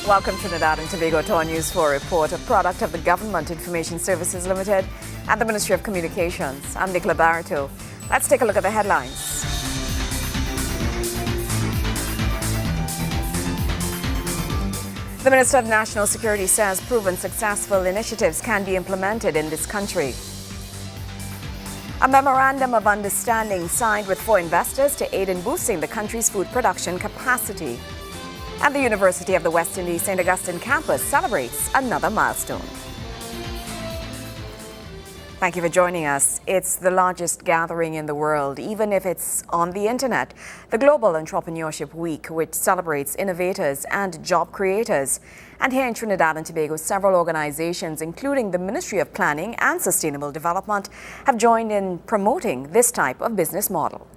Welcome Trinidad and Tobago to our News 4 report, a product of the Government Information Services Limited and the Ministry of Communications. I'm Nicola Barreto. Let's take a look at the headlines. The Minister of National Security says proven successful initiatives can be implemented in this country. A memorandum of understanding signed with 4 investors to aid in boosting the country's food production capacity. And the University of the West Indies St. Augustine campus celebrates another milestone. Thank you for joining us. It's the largest gathering in the world, even if it's on the internet. The Global Entrepreneurship Week, which celebrates innovators and job creators. And here in Trinidad and Tobago, several organizations, including the Ministry of Planning and Sustainable Development, have joined in promoting this type of business model.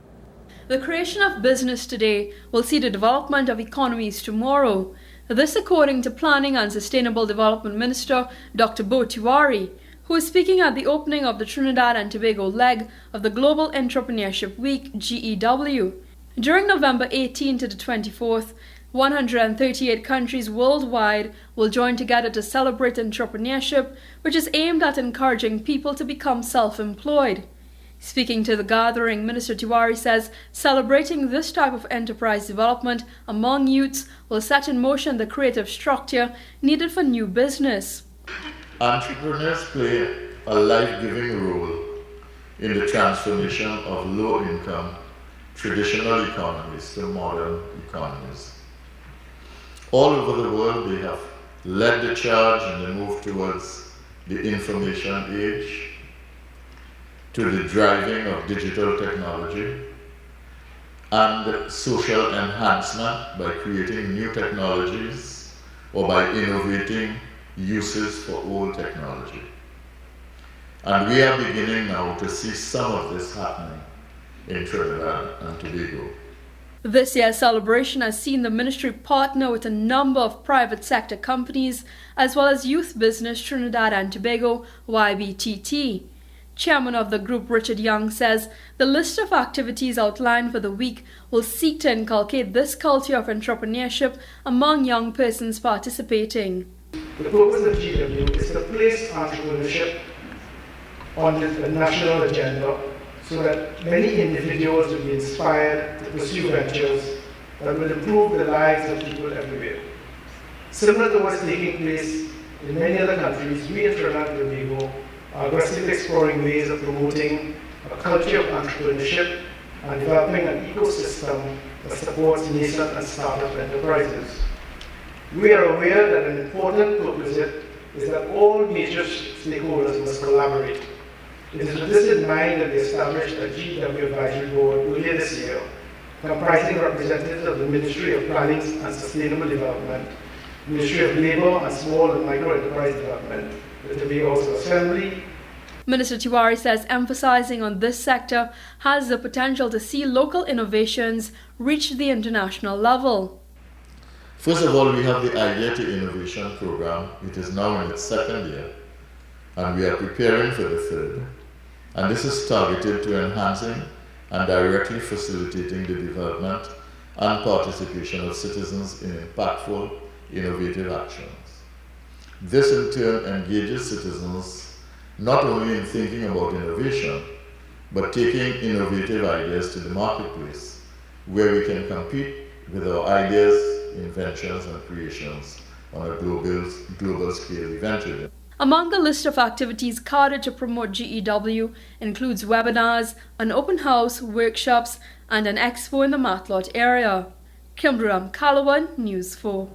The creation of business today will see the development of economies tomorrow. This according to Planning and Sustainable Development Minister Dr. Bo Tiwari, who is speaking at the opening of the Trinidad and Tobago leg of the Global Entrepreneurship Week, GEW. During November 18 to the 24th, 138 countries worldwide will join together to celebrate entrepreneurship, which is aimed at encouraging people to become self-employed. Speaking to the gathering, Minister Tiwari says celebrating this type of enterprise development among youths will set in motion the creative structure needed for new business. Entrepreneurs play a life-giving role in the transformation of low-income, traditional economies to modern economies. All over the world, they have led the charge in the move towards the information age, to the driving of digital technology and social enhancement by creating new technologies or by innovating uses for old technology. And we are beginning now to see some of this happening in Trinidad and Tobago. This year's celebration has seen the ministry partner with a number of private sector companies as well as youth business Trinidad and Tobago, YBTT. Chairman of the group Richard Young says the list of activities outlined for the week will seek to inculcate this culture of entrepreneurship among young persons participating. The purpose of GW is to place entrepreneurship on the national agenda so that many individuals will be inspired to pursue ventures that will improve the lives of people everywhere. Similar to what's taking place in many other countries, we in Trinidad and Tobago are aggressively exploring ways of promoting a culture of entrepreneurship and developing an ecosystem that supports nascent and startup enterprises. We are aware that an important prerequisite is that all major stakeholders must collaborate. It is with this in mind that we established a GW Advisory Board earlier this year, comprising representatives of the Ministry of Planning and Sustainable Development, Ministry of Labour and Small and Micro Enterprise Development, the Tobago House of Assembly. Minister Tiwari says emphasizing on this sector has the potential to see local innovations reach the international level. First of all, we have the Idea to Innovation program. It is now in its 2nd year, and we are preparing for the 3rd. And this is targeted to enhancing and directly facilitating the development and participation of citizens in impactful, innovative actions. This in turn engages citizens not only in thinking about innovation, but taking innovative ideas to the marketplace, where we can compete with our ideas, inventions and creations on a global scale eventually. Among the list of activities carded to promote GEW includes webinars, an open house, workshops and an expo in the Matlock area. Kimberly Calawan, News 4.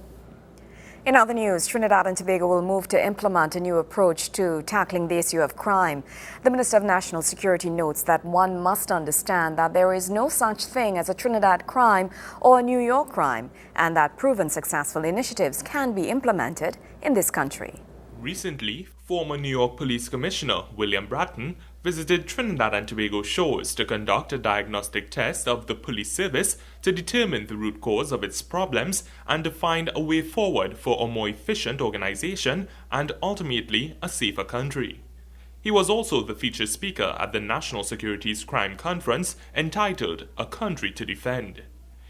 In other news, Trinidad and Tobago will move to implement a new approach to tackling the issue of crime. The Minister of National Security notes that one must understand that there is no such thing as a Trinidad crime or a New York crime, and that proven successful initiatives can be implemented in this country. Recently, former New York Police Commissioner William Bratton visited Trinidad and Tobago shores to conduct a diagnostic test of the police service to determine the root cause of its problems and to find a way forward for a more efficient organization and ultimately a safer country. He was also the featured speaker at the National Security's Crime Conference entitled A Country to Defend.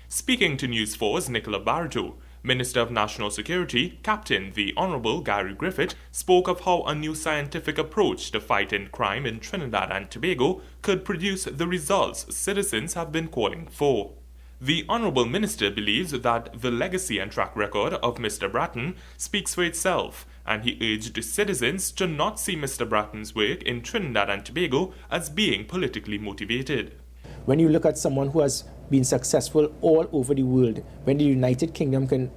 Speaking to News 4's Nicola Barreto, Minister of National Security, Captain the Honourable Gary Griffith, spoke of how a new scientific approach to fighting crime in Trinidad and Tobago could produce the results citizens have been calling for. The Honourable Minister believes that the legacy and track record of Mr. Bratton speaks for itself, and he urged citizens to not see Mr. Bratton's work in Trinidad and Tobago as being politically motivated. When you look at someone who has been successful all over the world, when the United Kingdom can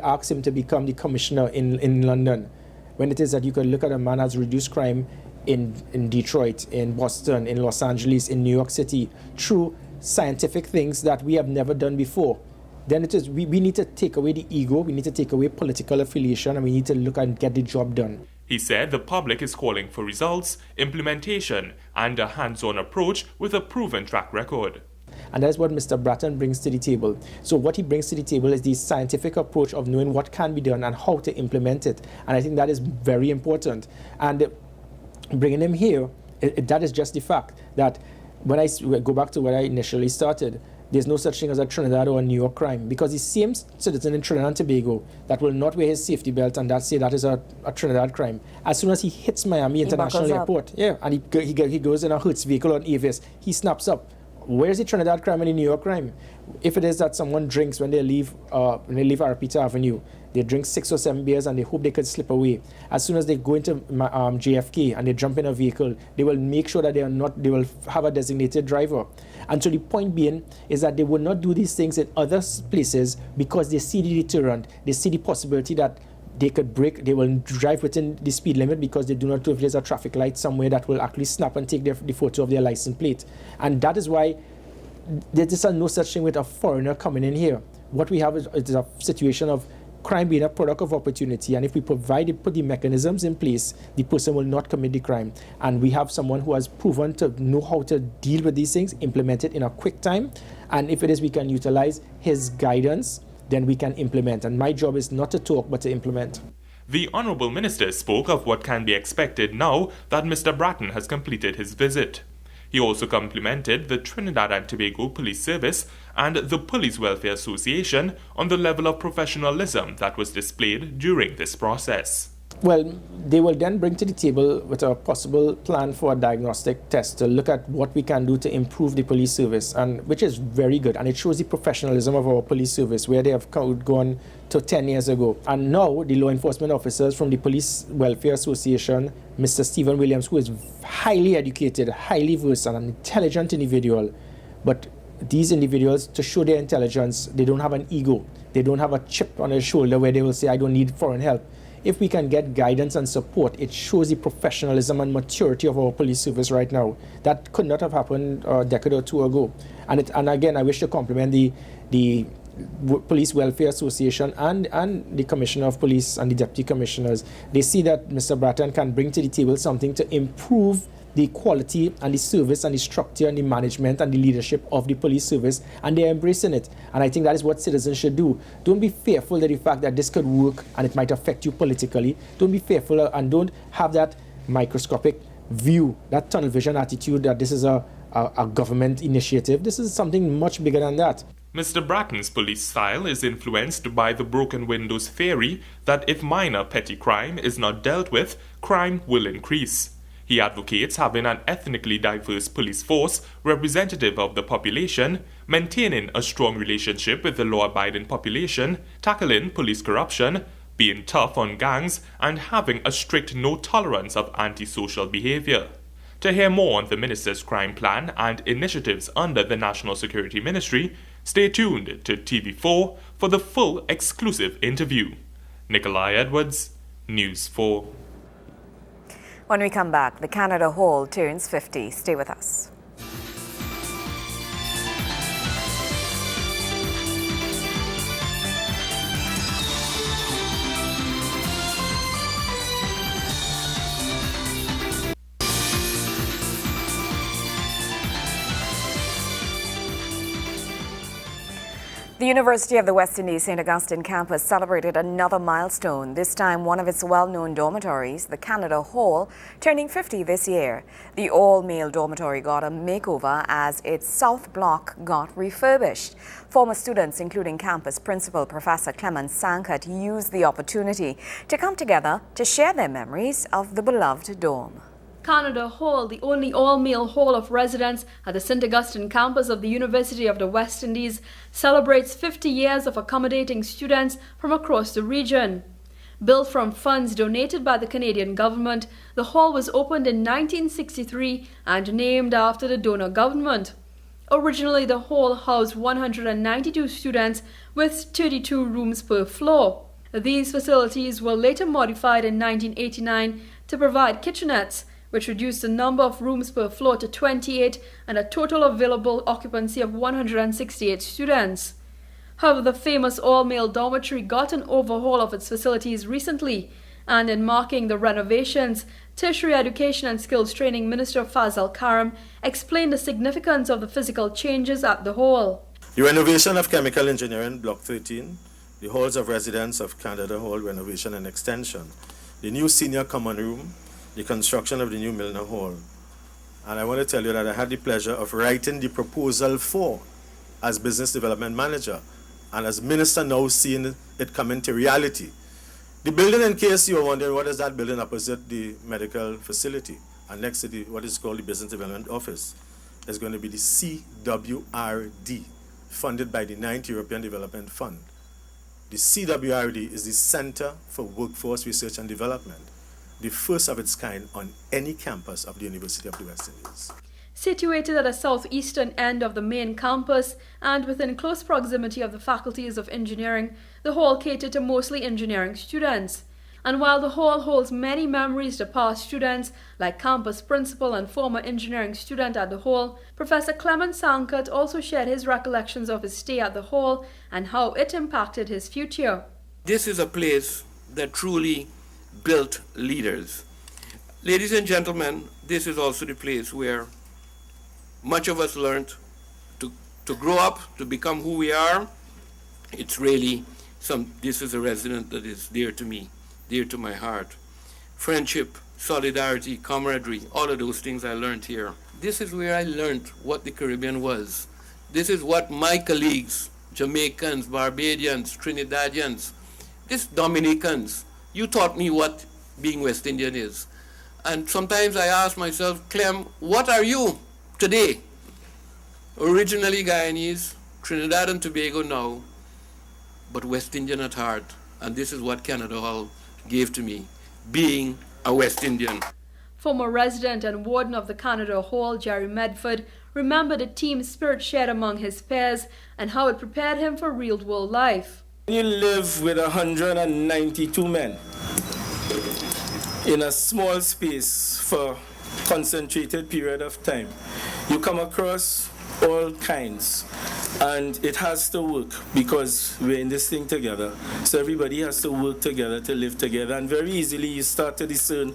ask him to become the commissioner in London, when it is that you can look at a man who has reduced crime in Detroit, in Boston, in Los Angeles, in New York City, through scientific things that we have never done before, then it is we need to take away the ego, we need to take away political affiliation, and we need to look and get the job done. He said the public is calling for results, implementation, and a hands-on approach with a proven track record. And that's what Mr. Bratton brings to the table. So what he brings to the table is the scientific approach of knowing what can be done and how to implement it. And I think that is very important. And bringing him here, that is just the fact that when I go back to where I initially started, there's no such thing as a Trinidad or a New York crime, because the same citizen in Trinidad and Tobago that will not wear his safety belt and that say that is a Trinidad crime, as soon as he hits Miami International Airport, and he goes in a Hertz vehicle on Avis, he snaps up. Where's the Trinidad crime and the New York crime? If it is that someone drinks when they leave Arpita Avenue, they drink 6 or 7 beers and they hope they could slip away. As soon as they go into JFK and they jump in a vehicle, they will make sure that they will have a designated driver. And so the point being is that they will not do these things in other places because they see the deterrent, they see the possibility that they could break, they will drive within the speed limit because they do not know if there's a traffic light somewhere that will actually snap and take the photo of their license plate. And that is why there is no such thing with a foreigner coming in here. What we have is a situation of crime being a product of opportunity, and if we put the mechanisms in place, the person will not commit the crime. And we have someone who has proven to know how to deal with these things, implement it in a quick time, and if it is we can utilize his guidance, then we can implement. And my job is not to talk, but to implement. The Honourable Minister spoke of what can be expected now that Mr. Bratton has completed his visit. He also complimented the Trinidad and Tobago Police Service and the Police Welfare Association on the level of professionalism that was displayed during this process. Well, they will then bring to the table with a possible plan for a diagnostic test to look at what we can do to improve the police service, and which is very good, and it shows the professionalism of our police service, where they have gone to 10 years ago. And now the law enforcement officers from the Police Welfare Association, Mr. Stephen Williams, who is highly educated, highly versed, and an intelligent individual, but these individuals, to show their intelligence, they don't have an ego, they don't have a chip on their shoulder where they will say, I don't need foreign help. If we can get guidance and support, it shows the professionalism and maturity of our police service right now. That could not have happened a decade or two ago. And again, I wish to compliment the Police Welfare Association and the Commissioner of Police and the Deputy Commissioners. They see that Mr. Bratton can bring to the table something to improve the quality and the service and the structure and the management and the leadership of the police service, and they're embracing it. And I think that is what citizens should do. Don't be fearful of the fact that this could work and it might affect you politically. Don't be fearful and don't have that microscopic view, that tunnel vision attitude that this is a government initiative. This is something much bigger than that. Mr. Bratton's police style is influenced by the broken windows theory that if minor petty crime is not dealt with, crime will increase. He advocates having an ethnically diverse police force representative of the population, maintaining a strong relationship with the law-abiding population, tackling police corruption, being tough on gangs, and having a strict no tolerance of antisocial behavior. To hear more on the Minister's crime plan and initiatives under the National Security Ministry, stay tuned to TV4 for the full exclusive interview. Nikolai Edwards, News 4. When we come back, the Canada Hall turns 50. Stay with us. The University of the West Indies St. Augustine campus celebrated another milestone, this time one of its well-known dormitories, the Canada Hall, turning 50 this year. The all-male dormitory got a makeover as its south block got refurbished. Former students, including campus principal Professor Clement Sankat, used the opportunity to come together to share their memories of the beloved dorm. Canada Hall, the only all-male hall of residence at the St. Augustine campus of the University of the West Indies, celebrates 50 years of accommodating students from across the region. Built from funds donated by the Canadian government, the hall was opened in 1963 and named after the donor government. Originally, the hall housed 192 students with 32 rooms per floor. These facilities were later modified in 1989 to provide kitchenettes, which reduced the number of rooms per floor to 28 and a total available occupancy of 168 students. However, the famous all-male dormitory got an overhaul of its facilities recently, and in marking the renovations, Tertiary Education and Skills Training Minister Fazal Karam explained the significance of the physical changes at the hall. The renovation of Chemical Engineering Block 13, the halls of residence of Canada Hall renovation and extension, the new senior common room, the construction of the new Milner Hall. And I want to tell you that I had the pleasure of writing the proposal for as business development manager, and as minister now seeing it come into reality. The building, in case you are wondering, what is that building opposite the medical facility and next to what is called the business development office, is going to be the CWRD, funded by the 9th European Development Fund. The CWRD is the Center for Workforce Research and Development, the first of its kind on any campus of the University of the West Indies. Situated at the southeastern end of the main campus and within close proximity of the faculties of engineering, the hall catered to mostly engineering students. And while the hall holds many memories to past students, like campus principal and former engineering student at the hall, Professor Clement Sankat also shared his recollections of his stay at the hall and how it impacted his future. This is a place that truly built leaders. Ladies and gentlemen, this is also the place where much of us learned to grow up, to become who we are. It's really this is a residence that is dear to me, dear to my heart. Friendship, solidarity, camaraderie, all of those things I learned here. This is where I learned what the Caribbean was. This is what my colleagues, Jamaicans, Barbadians, Trinidadians, these Dominicans, you taught me what being West Indian is. And sometimes I ask myself, Clem, what are you today? Originally Guyanese, Trinidad and Tobago now, but West Indian at heart. And this is what Canada Hall gave to me, being a West Indian. Former resident and warden of the Canada Hall, Jerry Medford, remembered the team spirit shared among his peers and how it prepared him for real-world life. You live with 192 men in a small space for a concentrated period of time. You come across all kinds, and it has to work because we're in this thing together. So everybody has to work together to live together, and very easily you start to discern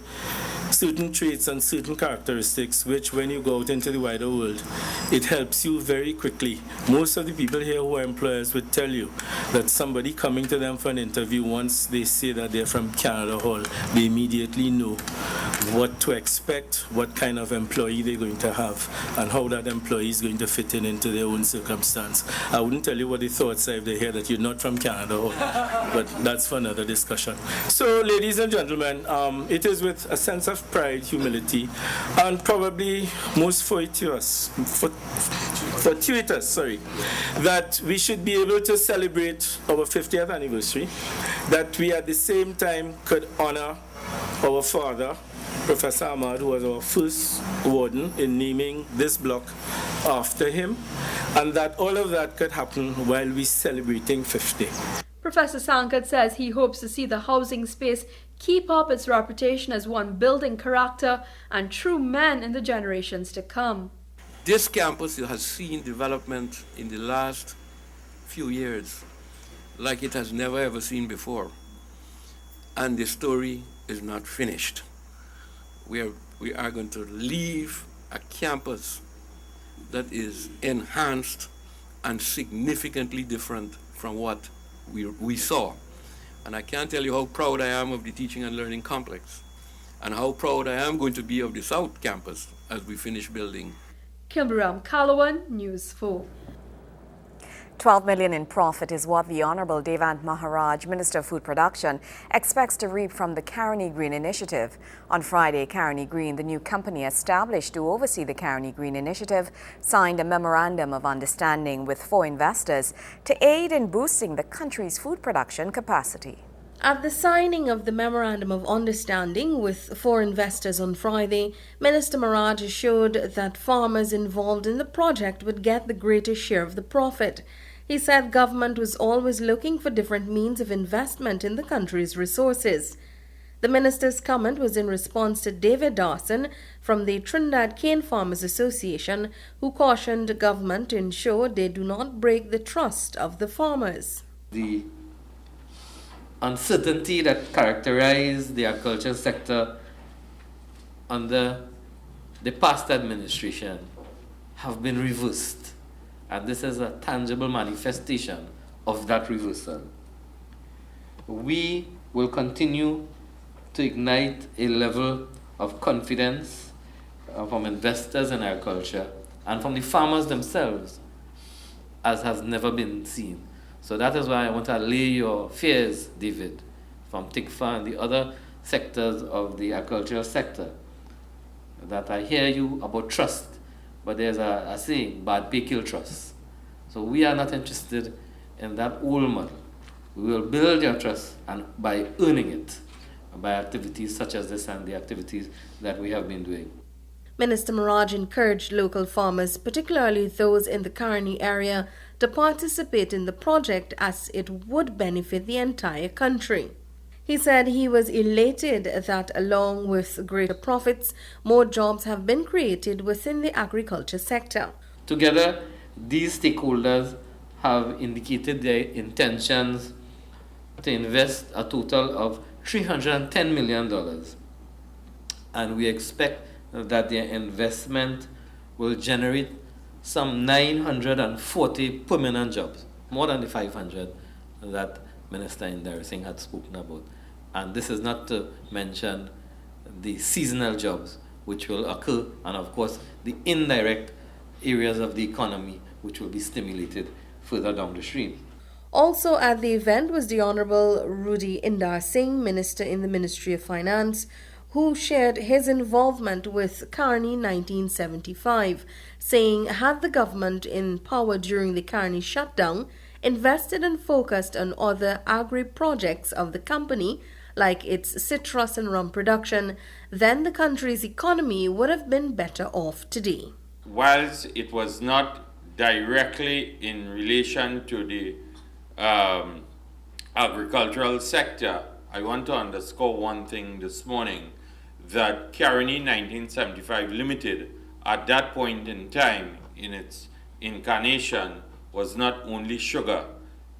certain traits and certain characteristics which, when you go out into the wider world, it helps you very quickly. Most of the people here who are employers would tell you that somebody coming to them for an interview, once they say that they're from Canada Hall, they immediately know what to expect, what kind of employee they're going to have, and how that employee is going to fit in into their own circumstance. I wouldn't tell you what the thoughts are if they hear that you're not from Canada Hall, but that's for another discussion. So, ladies and gentlemen, it is with a sense of pride, humility, and probably most fortuitous, that we should be able to celebrate our 50th anniversary, that we at the same time could honor our father, Professor Ahmad, who was our first warden, in naming this block after him, and that all of that could happen while we're celebrating 50. Professor Sankat says he hopes to see the housing space keep up its reputation as one building character and true men in the generations to come. This campus has seen development in the last few years like it has never ever seen before. And the story is not finished. We are going to leave a campus that is enhanced and significantly different from what we saw. And I can't tell you how proud I am of the Teaching and Learning Complex, and how proud I am going to be of the South Campus as we finish building. Kimberam Kalawan, News 4. 12 million in profit is what the Honorable Devant Maharaj, Minister of Food Production, expects to reap from the Carini Green Initiative. On Friday, Carini Green, the new company established to oversee the Carini Green Initiative, signed a memorandum of understanding with 4 investors to aid in boosting the country's food production capacity. At the signing of the Memorandum of Understanding with 4 investors on Friday, Minister Maharaj assured that farmers involved in the project would get the greatest share of the profit. He said government was always looking for different means of investment in the country's resources. The minister's comment was in response to David Dawson from the Trinidad Cane Farmers Association, who cautioned government to ensure they do not break the trust of the farmers. The uncertainty that characterized the agriculture sector under the past administration have been reversed. And this is a tangible manifestation of that reversal. We will continue to ignite a level of confidence from investors in agriculture and from the farmers themselves as has never been seen. So that is why I want to allay your fears, David, from TICFA and the other sectors of the agricultural sector, that I hear you about trust, but there's a saying, bad pay kill trust. So we are not interested in that old model. We will build your trust and by earning it, by activities such as this and the activities that we have been doing. Minister Maharaj encouraged local farmers, particularly those in the Carini area, to participate in the project as it would benefit the entire country. He said he was elated that along with greater profits, more jobs have been created within the agriculture sector. Together, these stakeholders have indicated their intentions to invest a total of $310 million. And we expect that their investment will generate some 940 permanent jobs, more than the 500 that Minister Indira Singh had spoken about. And this is not to mention the seasonal jobs which will occur, and of course the indirect areas of the economy which will be stimulated further down the stream. Also at the event was the Honorable Rudy Indar Singh, Minister in the Ministry of Finance, who shared his involvement with Carini 1975, saying had the government in power during the Carini shutdown invested and focused on other agri-projects of the company, like its citrus and rum production, then the country's economy would have been better off today. Whilst it was not directly in relation to the agricultural sector, I want to underscore one thing this morning, that Carini 1975 Limited, at that point in time in its incarnation, was not only sugar.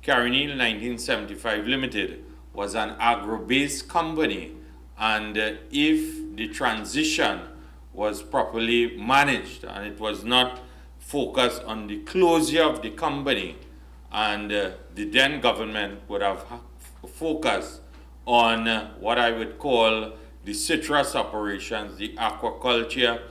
Carini 1975 Limited was an agro-based company, and if the transition was properly managed and it was not focused on the closure of the company, and the then government would have focused on what I would call the citrus operations, the aquaculture,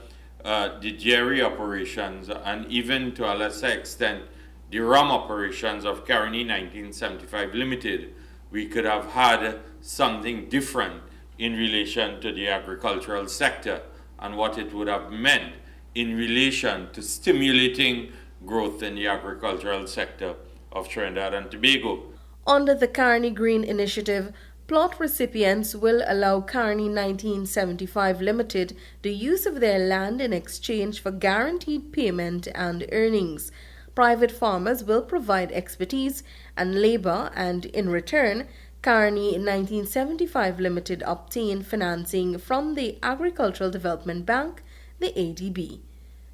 the dairy operations, and even to a lesser extent, the rum operations of Carini 1975 Limited, we could have had something different in relation to the agricultural sector and what it would have meant in relation to stimulating growth in the agricultural sector of Trinidad and Tobago. Under the Carini Green Initiative, plot recipients will allow Carini 1975 Limited the use of their land in exchange for guaranteed payment and earnings. Private farmers will provide expertise and labor, and in return, Carini 1975 Limited obtain financing from the Agricultural Development Bank, the ADB.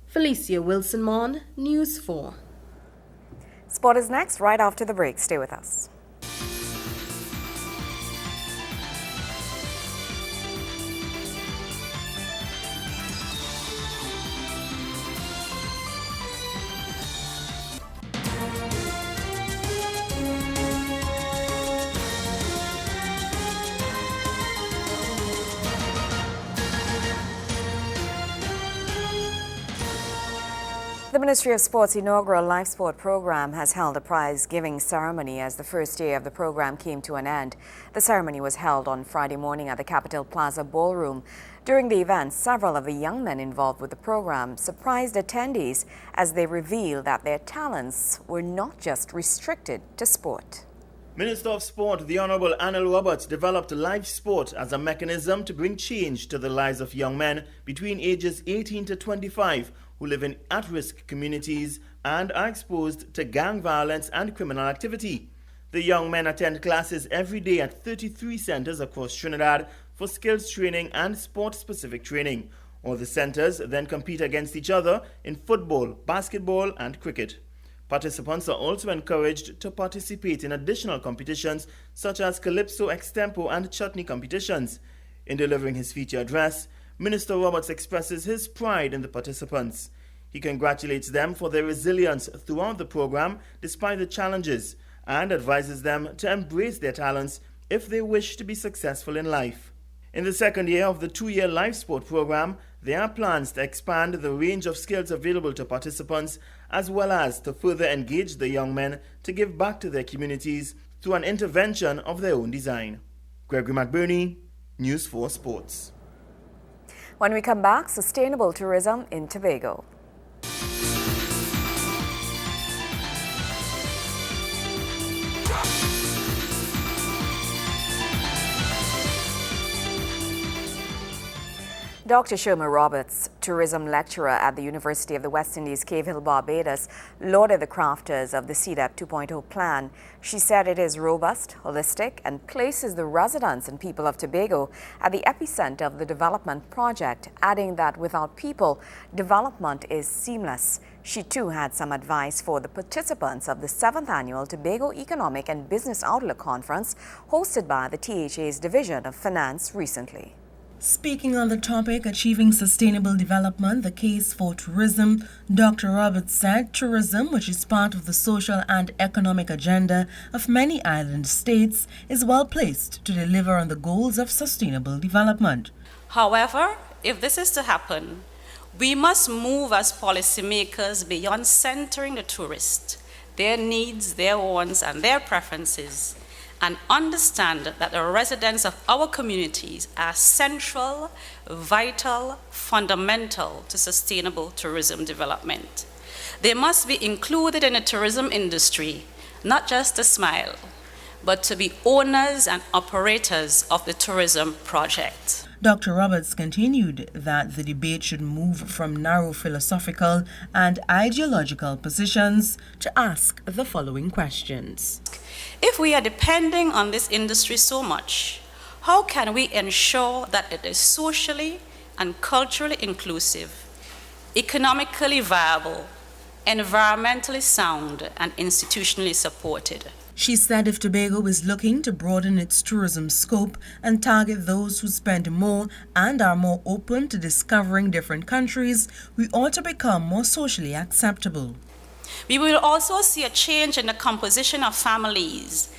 Felicia Wilson-Mon, News 4. Sport is next, right after the break. Stay with us. The Ministry of Sport's inaugural live sport program has held a prize-giving ceremony as the first day of the program came to an end. The ceremony was held on Friday morning at the Capitol Plaza Ballroom. During the event, several of the young men involved with the program surprised attendees as they revealed that their talents were not just restricted to sport. Minister of Sport, the Honorable Anil Roberts, developed live sport as a mechanism to bring change to the lives of young men between ages 18 to 25 who live in at-risk communities and are exposed to gang violence and criminal activity. The young men attend classes every day at 33 centers across Trinidad for skills training and sport-specific training. All the centers then compete against each other in football, basketball, and cricket. Participants are also encouraged to participate in additional competitions such as Calypso, Extempo, and Chutney competitions. In delivering his feature address, Minister Roberts expresses his pride in the participants. He congratulates them for their resilience throughout the program despite the challenges and advises them to embrace their talents if they wish to be successful in life. In the second year of the 2-year live sport program, there are plans to expand the range of skills available to participants as well as to further engage the young men to give back to their communities through an intervention of their own design. Gregory McBurney, News 4 Sports. When we come back, sustainable tourism in Tobago. Dr. Sherma Roberts, tourism lecturer at the University of the West Indies, Cave Hill, Barbados, lauded the crafters of the CDEP 2.0 plan. She said it is robust, holistic, and places the residents and people of Tobago at the epicenter of the development project, adding that without people, development is seamless. She too had some advice for the participants of the 7th Annual Tobago Economic and Business Outlook Conference hosted by the THA's Division of Finance recently. Speaking on the topic, Achieving Sustainable Development, the Case for Tourism, Dr. Roberts said tourism, which is part of the social and economic agenda of many island states, is well placed to deliver on the goals of sustainable development. However, if this is to happen, we must move as policymakers beyond centering the tourist, their needs, their wants, and their preferences, and understand that the residents of our communities are central, vital, fundamental to sustainable tourism development. They must be included in the tourism industry, not just to smile, but to be owners and operators of the tourism project. Dr. Roberts continued that the debate should move from narrow philosophical and ideological positions to ask the following questions. If we are depending on this industry so much, how can we ensure that it is socially and culturally inclusive, economically viable, environmentally sound, and institutionally supported? She said if Tobago is looking to broaden its tourism scope and target those who spend more and are more open to discovering different countries, we ought to become more socially acceptable. We will also see a change in the composition of families.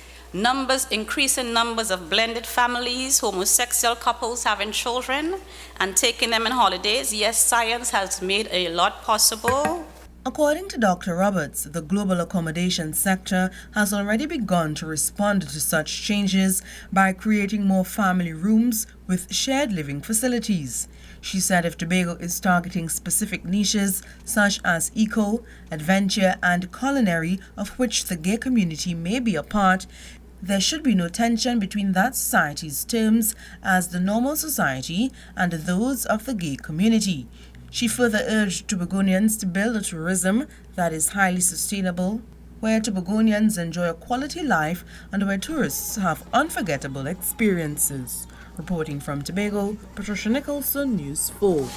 Increasing numbers of blended families, homosexual couples having children and taking them on holidays. Yes, science has made a lot possible. According to Dr. Roberts, the global accommodation sector has already begun to respond to such changes by creating more family rooms with shared living facilities. She said if Tobago is targeting specific niches such as eco, adventure, and culinary, of which the gay community may be a part, there should be no tension between that society's terms as the normal society and those of the gay community. She further urged Tobagonians to build a tourism that is highly sustainable, where Tobagonians enjoy a quality life and where tourists have unforgettable experiences. Reporting from Tobago, Patricia Nicholson, News 4.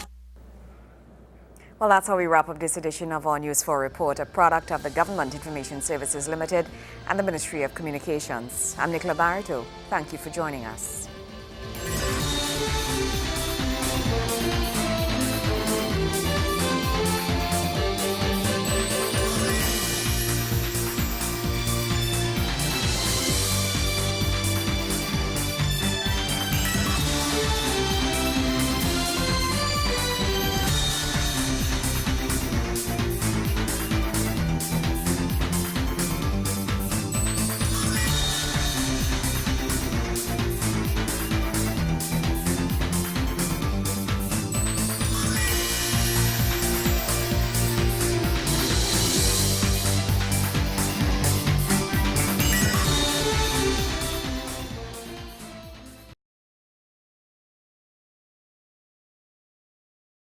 Well, that's how we wrap up this edition of our News 4 Report, a product of the Government Information Services Limited and the Ministry of Communications. I'm Nicola Barreto. Thank you for joining us.